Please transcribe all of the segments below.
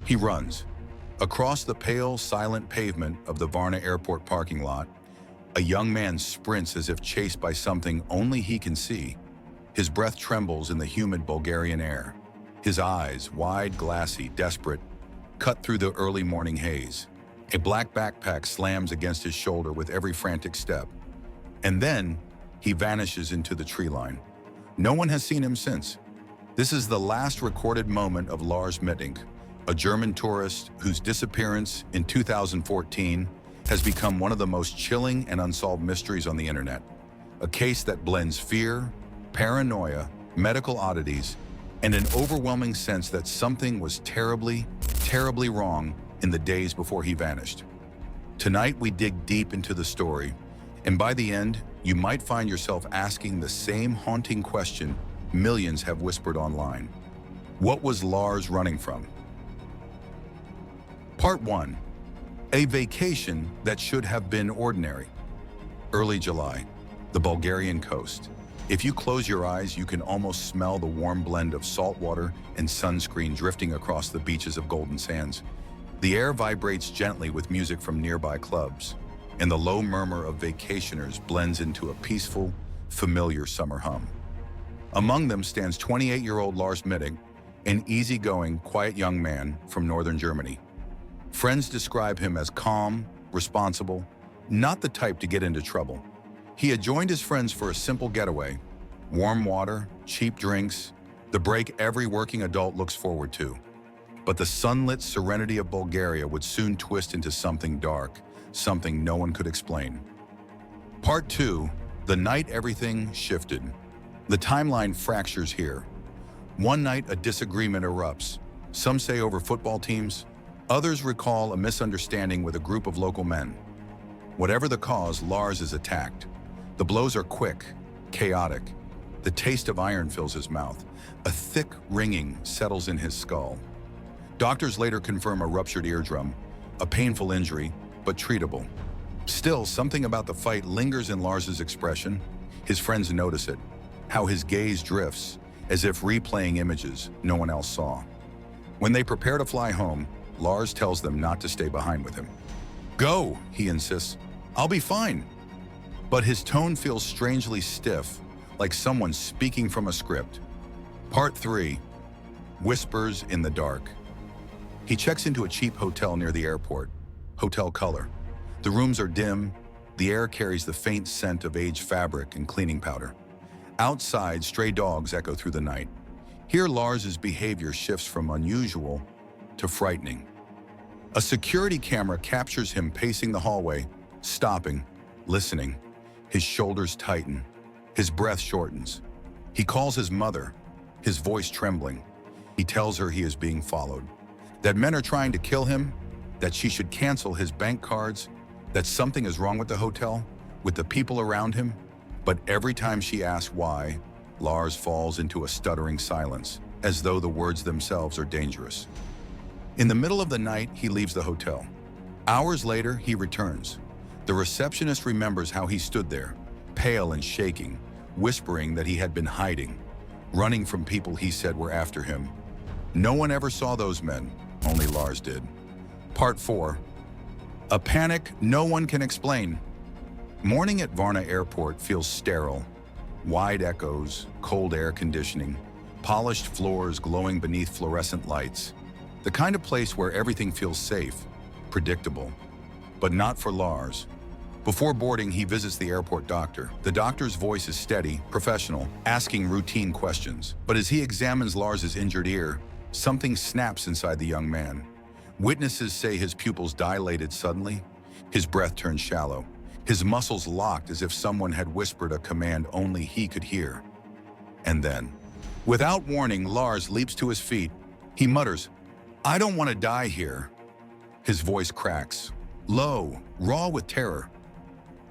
He runs. Across the pale, silent pavement of the Varna Airport parking lot, a young man sprints as if chased by something only he can see. His breath trembles in the humid Bulgarian air. His eyes, wide, glassy, desperate, cut through the early morning haze. A black backpack slams against his shoulder with every frantic step. And then, he vanishes into the tree line. No one has seen him since. This is the last recorded moment of Lars Mittank, a German tourist whose disappearance in 2014 has become one of the most chilling and unsolved mysteries on the internet. A case that blends fear, paranoia, medical oddities, and an overwhelming sense that something was terribly, terribly wrong in the days before he vanished. Tonight, we dig deep into the story, and by the end, you might find yourself asking the same haunting question millions have whispered online. What was Lars running from? Part 1. A vacation that should have been ordinary. Early July, the Bulgarian coast. If you close your eyes, you can almost smell the warm blend of salt water and sunscreen drifting across the beaches of golden sands. The air vibrates gently with music from nearby clubs, and the low murmur of vacationers blends into a peaceful, familiar summer hum. Among them stands 28-year-old Lars Mittank, an easygoing, quiet young man from northern Germany. Friends describe him as calm, responsible, not the type to get into trouble. He had joined his friends for a simple getaway, warm water, cheap drinks, the break every working adult looks forward to. But the sunlit serenity of Bulgaria would soon twist into something dark, something no one could explain. Part 2, the night everything shifted. The timeline fractures here. One night, a disagreement erupts. Some say over football teams. Others recall a misunderstanding with a group of local men. Whatever the cause, Lars is attacked. The blows are quick, chaotic. The taste of iron fills his mouth. A thick ringing settles in his skull. Doctors later confirm a ruptured eardrum, a painful injury, but treatable. Still, something about the fight lingers in Lars's expression. His friends notice it, how his gaze drifts, as if replaying images no one else saw. When they prepare to fly home, Lars tells them not to stay behind with him. "Go," he insists. "I'll be fine." But his tone feels strangely stiff, like someone speaking from a script. Part 3. Whispers in the dark. He checks into a cheap hotel near the airport, Hotel Color. The rooms are dim, the air carries the faint scent of aged fabric and cleaning powder. Outside, stray dogs echo through the night. Here, Lars's behavior shifts from unusual to frightening. A security camera captures him pacing the hallway, stopping, listening. His shoulders tighten. His breath shortens. He calls his mother, his voice trembling. He tells her he is being followed, that men are trying to kill him, that she should cancel his bank cards, that something is wrong with the hotel, with the people around him. But every time she asks why, Lars falls into a stuttering silence, as though the words themselves are dangerous. In the middle of the night, he leaves the hotel. Hours later, he returns. The receptionist remembers how he stood there, pale and shaking, whispering that he had been hiding, running from people he said were after him. No one ever saw those men, only Lars did. Part 4. A panic no one can explain. Morning at Varna Airport feels sterile. Wide echoes, cold air conditioning, polished floors glowing beneath fluorescent lights. The kind of place where everything feels safe, predictable. But not for Lars. Before boarding, he visits the airport doctor. The doctor's voice is steady, professional, asking routine questions. But as he examines Lars's injured ear, something snaps inside the young man. Witnesses say his pupils dilated suddenly. His breath turned shallow. His muscles locked as if someone had whispered a command only he could hear. And then, without warning, Lars leaps to his feet. He mutters, "I don't want to die here." His voice cracks, low, raw with terror.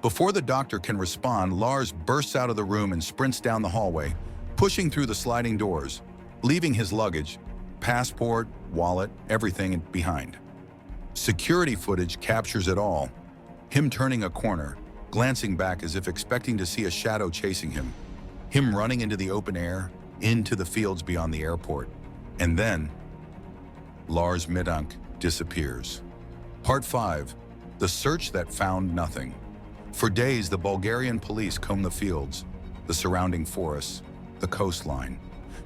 Before the doctor can respond, Lars bursts out of the room and sprints down the hallway, pushing through the sliding doors, leaving his luggage, passport, wallet, everything behind. Security footage captures it all. Him turning a corner, glancing back as if expecting to see a shadow chasing him. Him running into the open air, into the fields beyond the airport. And then, Lars Mittank disappears. Part 5. The search that found nothing. For days, the Bulgarian police comb the fields, the surrounding forests, the coastline.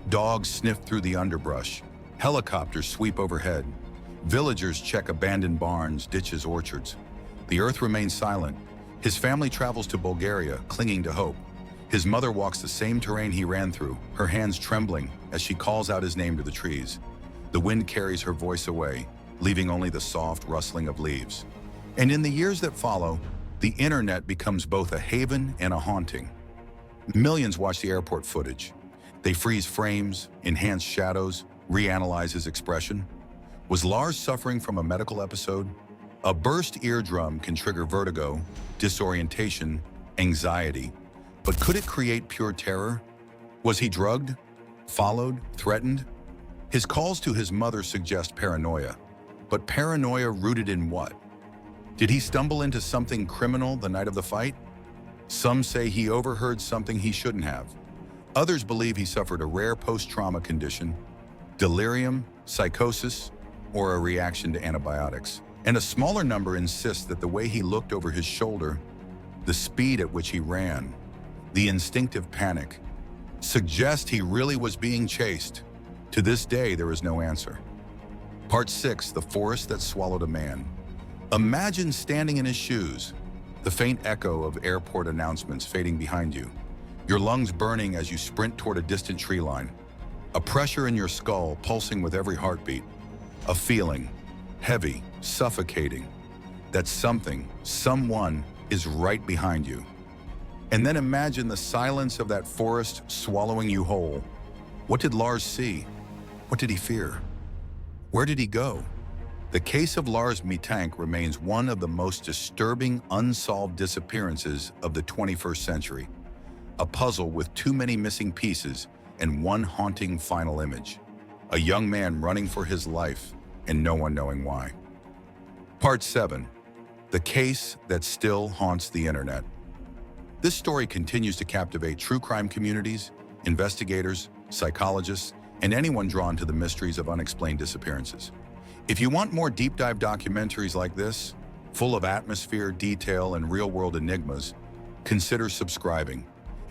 Dogs sniff through the underbrush. Helicopters sweep overhead. Villagers check abandoned barns, ditches, orchards. The earth remains silent. His family travels to Bulgaria, clinging to hope. His mother walks the same terrain he ran through, her hands trembling as she calls out his name to the trees. The wind carries her voice away, leaving only the soft rustling of leaves. And in the years that follow, the internet becomes both a haven and a haunting. Millions watch the airport footage. They freeze frames, enhance shadows, reanalyze his expression. Was Lars suffering from a medical episode? A burst eardrum can trigger vertigo, disorientation, anxiety. But could it create pure terror? Was he drugged, followed, threatened? His calls to his mother suggest paranoia. But paranoia rooted in what? Did he stumble into something criminal the night of the fight? Some say he overheard something he shouldn't have. Others believe he suffered a rare post-trauma condition, delirium, psychosis, or a reaction to antibiotics. And a smaller number insists that the way he looked over his shoulder, the speed at which he ran, the instinctive panic, suggest he really was being chased. To this day, there is no answer. Part 6. The forest that swallowed a man. Imagine standing in his shoes, the faint echo of airport announcements fading behind you, your lungs burning as you sprint toward a distant tree line, a pressure in your skull pulsing with every heartbeat, a feeling, heavy, suffocating, that something, someone is right behind you. And then imagine the silence of that forest swallowing you whole. What did Lars see? What did he fear? Where did he go? The case of Lars Mittank remains one of the most disturbing unsolved disappearances of the 21st century. A puzzle with too many missing pieces and one haunting final image. A young man running for his life and no one knowing why. Part 7. The case that still haunts the internet. This story continues to captivate true crime communities, investigators, psychologists, and anyone drawn to the mysteries of unexplained disappearances. If you want more deep dive documentaries like this, full of atmosphere, detail, and real-world enigmas, consider subscribing.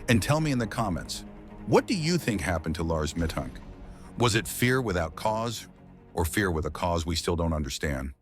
And tell me in the comments, what do you think happened to Lars Mittank? Was it fear without cause, or fear with a cause we still don't understand?